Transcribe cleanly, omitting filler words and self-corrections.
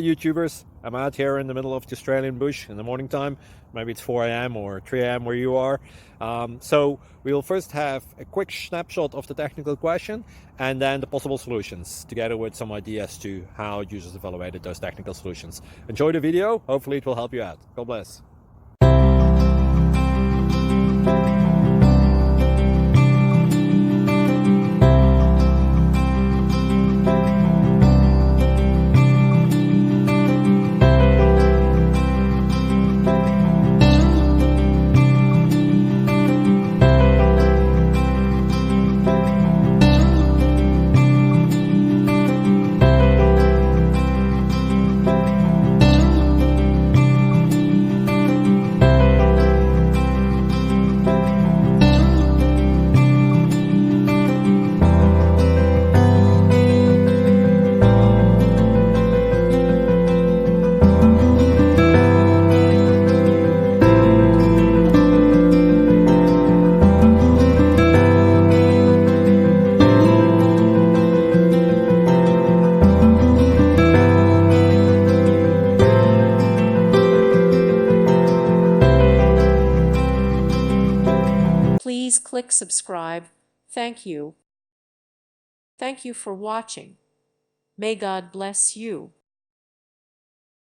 YouTubers. I'm out here in the middle of the Australian bush in the morning time. Maybe it's 4 a.m. or 3 a.m. where you are. So we'll first have a quick snapshot of the technical question and then the possible solutions, together with some ideas to how users evaluated those technical solutions. Enjoy the video. Hopefully it will help you out. God bless. Please click subscribe. Thank you. Thank you for watching. May God bless you.